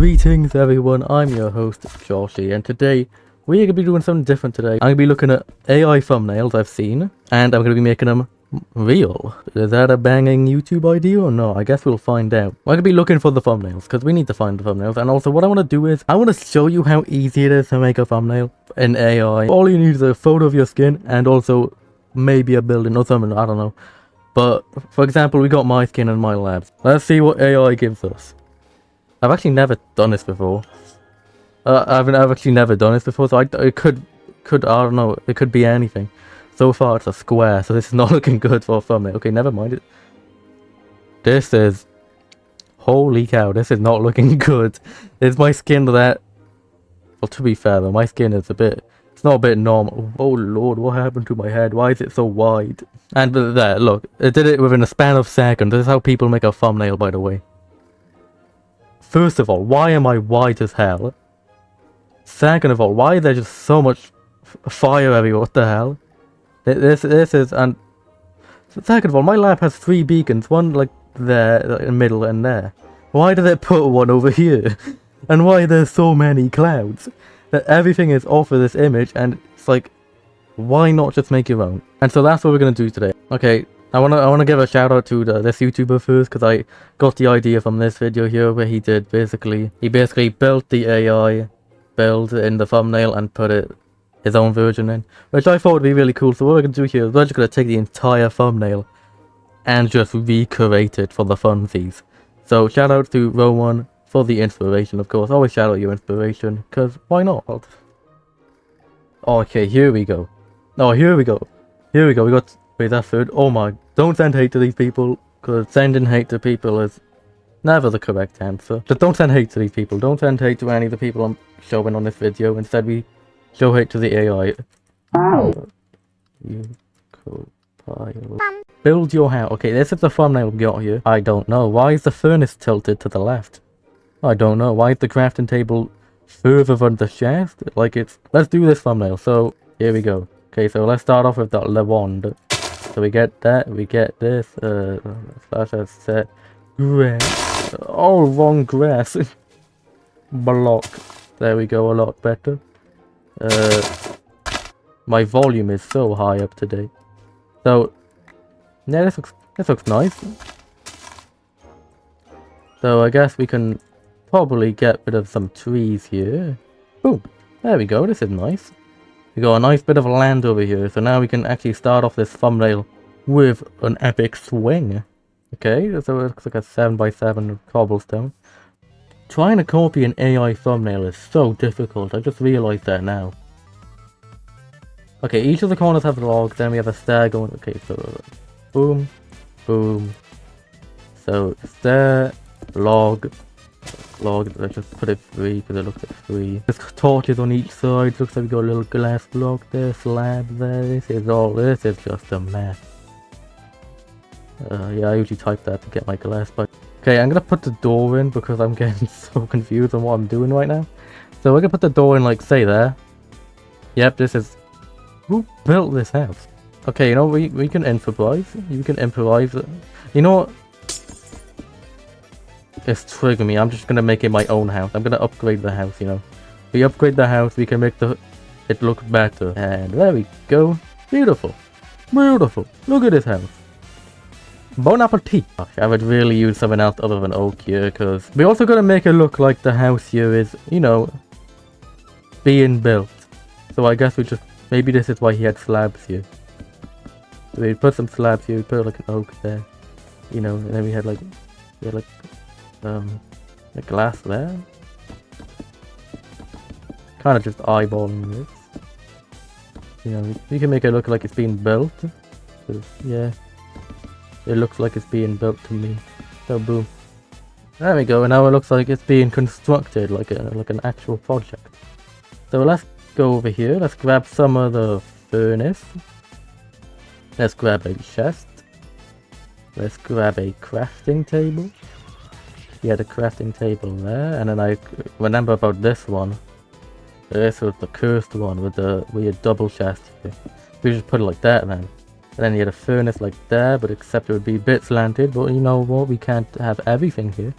Greetings everyone, I'm your host Joshy, and today we're going to be doing something different today. I'm going to be looking at AI thumbnails I've seen, and I'm going to be making them real. Is that a banging YouTube idea or no? I guess we'll find out. I'm going to be looking for the thumbnails, because we need to find the thumbnails, and also what I want to do is, I want to show you how easy it is to make a thumbnail in AI. All you need is a photo of your skin, and also maybe a building or something, I don't know. But, for example, we got my skin in my labs. Let's see what AI gives us. I've actually never done this before. I've actually never done this before, so it could, I don't know, it could be anything. So far it's a square, so this is not looking good for a thumbnail. Okay, never mind it. This is, holy cow, this is not looking good. Is my skin that, well, to be fair though, my skin is it's not a bit normal. Oh lord, what happened to my head? Why is it so wide? And there, look, it did it within a span of seconds. This is how people make a thumbnail, by the way. First of all, why am I white as hell? Second of all, why is there just so much fire everywhere? What the hell? This is, and second of all, my lab has 3 beacons, one like there, in the middle, and there. Why did it put one over here? And why there's so many clouds? That everything is off of this image, and it's like, why not just make your own? And so that's what we're gonna do today. Okay. I wanna give a shout out to this YouTuber first, because I got the idea from this video here where he basically built the AI build in the thumbnail and put his own version in, which I thought would be really cool. So what we're gonna do here is we're just gonna take the entire thumbnail and just recreate it for the funsies. So shout out to Rowan for the inspiration, of course. Always shout out your inspiration, because why not? Okay, here we go. Oh, here we go. Here we go. We got. Wait, that's third. Oh my, don't send hate to these people, because sending hate to people is never the correct answer. Just don't send hate to these people. Don't send hate to any of the people I'm showing on this video. Instead, we show hate to the AI. You co-pilot. Build your house. Okay, this is the thumbnail we got here. I don't know. Why is the furnace tilted to the left? I don't know. Why is the crafting table further than the shaft? Like it's... Let's do this thumbnail. So, here we go. Okay, so let's start off with the wand. So we get that, we get this, slash set, grass, oh, wrong grass, block, there we go, a lot better. My volume is so high up today. So, yeah, this looks nice. So I guess we can probably get rid of some trees here. Boom, there we go, this is nice. We got a nice bit of land over here, so now we can actually start off this thumbnail with an epic swing. Okay, so it looks like a 7x7 cobblestone. Trying to copy an AI thumbnail is so difficult, I just realized that now. Okay, each of the corners have logs, then we have a stair going, okay, so boom, boom. So, stair, log, let's just put it 3 because it looks like 3. There's torches on each side. Looks like we got a little glass block there, slab there. This is just a mess. Yeah, I usually type that to get my glass, but okay, I'm gonna put the door in because I'm getting so confused on what I'm doing right now. So we're gonna put the door in, like, say there. Yep, this is... Who built this house? Okay, you know, we can improvise. You can improvise. You know what? It's triggering me. I'm just gonna make it my own house. I'm gonna upgrade the house, you know. We upgrade the house, we can make it look better. And there we go. Beautiful. Beautiful. Look at this house. Bon appetit. I would really use something else other than oak here, because we also gotta make it look like the house here is, you know, being built. So I guess we just, maybe this is why he had slabs here. So we put some slabs here, we put like an oak there, you know, and then we had like the glass there. Kind of just eyeballing this. You know, you can make it look like it's being built. Yeah, it looks like it's being built to me. So boom, there we go. And now it looks like it's being constructed like an actual project. So let's go over here. Let's grab some of the furnace. Let's grab a chest. Let's grab a crafting table. Yeah, the crafting table there, and then I remember about this one. This was the cursed one with the weird double chest here. We just put it like that then. And then you had a furnace like there, but except it would be a bit slanted. But you know what? We can't have everything here.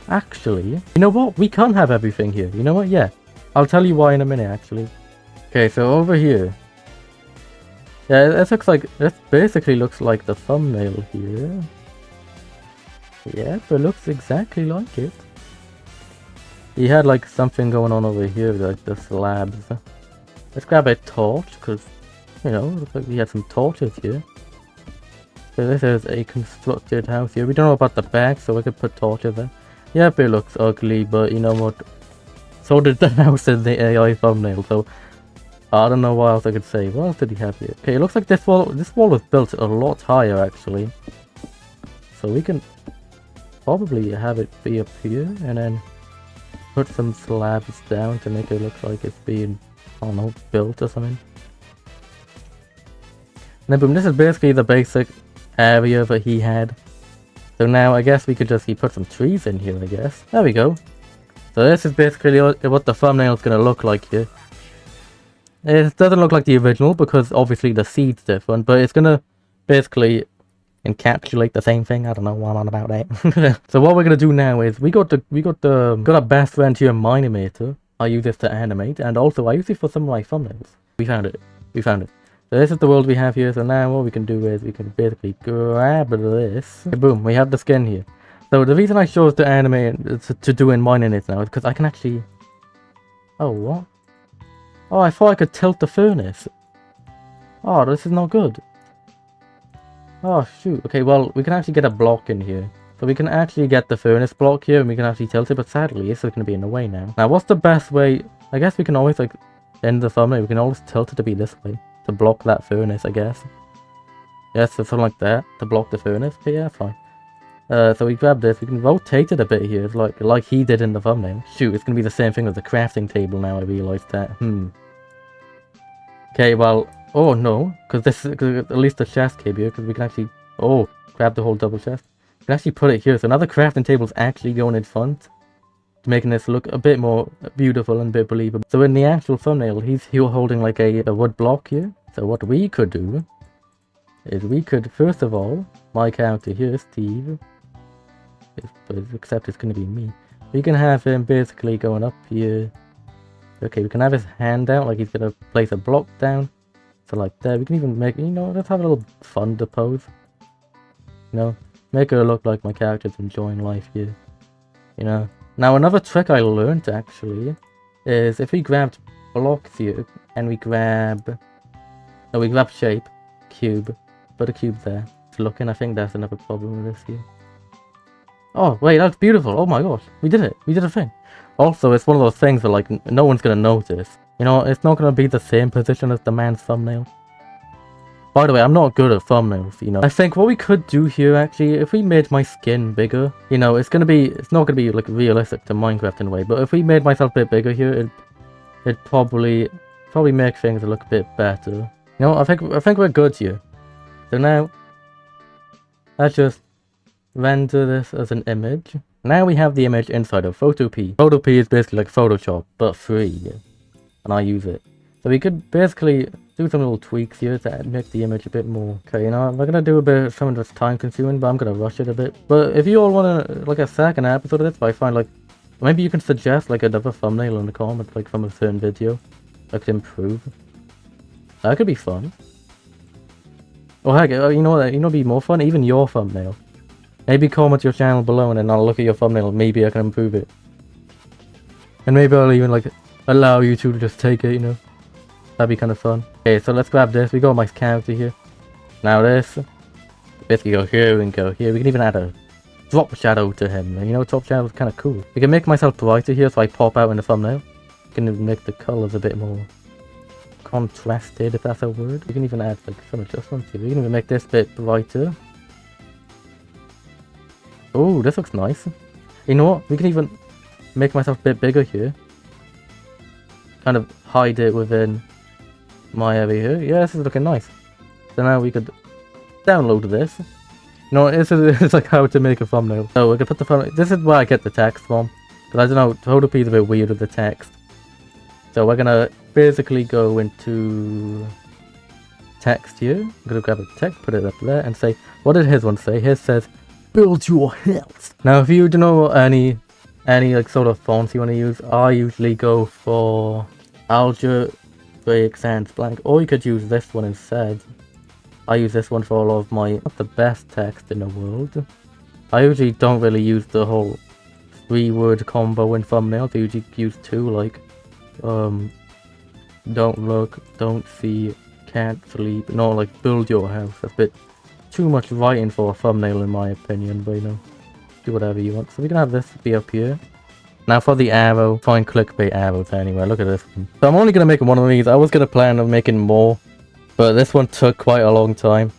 Actually, you know what? We can't have everything here. You know what? Yeah. I'll tell you why in a minute, actually. Okay, so over here. Yeah, this looks like... This basically looks like the thumbnail here. Yeah, it looks exactly like it. He had like something going on over here, like the slabs. Let's grab a torch, because, you know, looks like we had some torches here. So this is a constructed house here. We don't know about the back, so we could put torches there. Yeah, it looks ugly, but you know what? So did the house in the AI thumbnail, so I don't know what else I could say. What else did he have here? Okay, it looks like this wall was built a lot higher, actually. So we can probably have it be up here, and then put some slabs down to make it look like it's being, I don't know, built or something. And then boom, this is basically the basic area that he had. So now I guess we could just put some trees in here, I guess. There we go. So this is basically what the thumbnail is going to look like here. It doesn't look like the original because obviously the seed's different, but it's going to basically encapsulate the same thing. I don't know what I'm on about that. So what we're going to do now is we got our best friend here, mine-imator. I use this to animate, and also I use it for some of my thumbnails. We found it. We found it. So this is the world we have here. So now what we can do is we can basically grab this. Okay, boom, we have the skin here. So the reason I chose to animate to do in mine-imator now is because I can actually... Oh, what? Oh, I thought I could tilt the furnace. Oh, this is not good. Oh, shoot. Okay, well, we can actually get a block in here. So we can actually get the furnace block here and we can actually tilt it, but sadly, this is going to be in the way now. Now, what's the best way? I guess we can always, like, end the thumbnail. We can always tilt it to be this way. To block that furnace, I guess. Yes, so something like that. To block the furnace. Okay, yeah, fine. So we grab this. We can rotate it a bit here, like he did in the thumbnail. Shoot, it's going to be the same thing as the crafting table now, I realised that. Okay, well... Oh, no. Because at least the chest came here, because we can actually... Oh, grab the whole double chest. We can actually put it here. So now the crafting table's actually going in front. Making this look a bit more beautiful and a bit believable. So in the actual thumbnail, he's holding like a wood block here. So what we could do is we could, first of all, my character here, Steve, except it's going to be me. We can have him basically going up here. Okay, we can have his hand out, like he's going to place a block down. So like that, we can even make, you know, let's have a little fun to pose. You know, make it look like my character's enjoying life here. You know. Now another trick I learned actually is if we grabbed blocks here and we grab shape, cube, put a cube there. It's looking, I think that's another problem with this here. Oh wait, that's beautiful. Oh my gosh, we did it. We did a thing. Also, it's one of those things that like no one's gonna notice. You know, it's not gonna be the same position as the man's thumbnail. By the way, I'm not good at thumbnails, you know. I think what we could do here, actually, if we made my skin bigger, you know, it's not gonna be, like, realistic to Minecraft in a way, but if we made myself a bit bigger here, it'd probably make things look a bit better. You know, I think we're good here. So now, let's just render this as an image. Now we have the image inside of Photopea. Photopea is basically like Photoshop, but free, and I use it. So we could basically do some little tweaks here to make the image a bit more. Okay, you know, we're gonna do a bit of something that's time consuming, but I'm gonna rush it a bit. But if you all wanna, like, a second episode of this, I find, like, maybe you can suggest, like, another thumbnail in the comments, like, from a certain video that could improve. That could be fun. Or heck, you know what, it'd be more fun? Even your thumbnail. Maybe comment your channel below and then I'll look at your thumbnail and maybe I can improve it. And maybe I'll even, like, allow you to just take it, you know. That'd be kind of fun. Okay, so let's grab this. We got my character here. Now this. Basically go here and go here. We can even add a drop shadow to him. You know, drop shadow is kind of cool. We can make myself brighter here so I pop out in the thumbnail. We can make the colors a bit more contrasted, if that's a word. We can even add like some adjustments here. We can even make this bit brighter. Oh, this looks nice. You know what? We can even make myself a bit bigger here. Kind of hide it within my area here. Yeah, this is looking nice. So now we could download this. You know, this is like how to make a thumbnail. So we can put the thumbnail. This is where I get the text from. Because I don't know, Photopea is a bit weird with the text. So we're gonna basically go into text here. I'm gonna grab a text, put it up there, and say, what did his one say? His says, build your house. Now, if you don't know any like sort of fonts you want to use, I usually go for Algebraic Sans Blank, or you could use this one instead. I use this one for all of my, not the best text in the world. I usually don't really use the whole 3-word combo in thumbnails. I usually use 2, like, don't look, don't see, can't sleep. No, like, build your house. That's a bit too much writing for a thumbnail in my opinion, but you know, do whatever you want. So we can have this be up here. Now for the arrow, find clickbait arrows anywhere. Look at this one. So I'm only going to make one of these. I was going to plan on making more, but this one took quite a long time.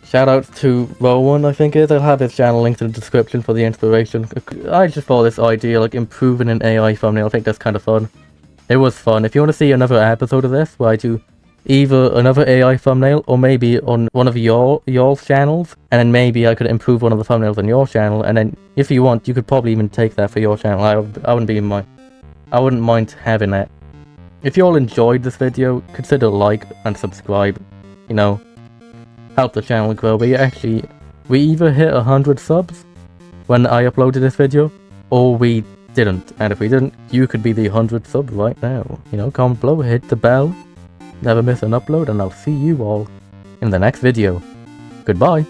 Shout out to Rowan, I think it is. I'll have his channel linked in the description for the inspiration. I just thought this idea, like improving an AI thumbnail, I think that's kind of fun. It was fun. If you want to see another episode of this, where I do either another AI thumbnail, or maybe on one of y'all's channels, and then maybe I could improve one of the thumbnails on your channel, and then if you want, you could probably even take that for your channel. I wouldn't mind having that. If you all enjoyed this video, consider like and subscribe. You know, help the channel grow. We either hit 100 subs when I uploaded this video, or we didn't. And if we didn't, you could be the 100 sub right now. You know, comment below, hit the bell, never miss an upload, and I'll see you all in the next video. Goodbye.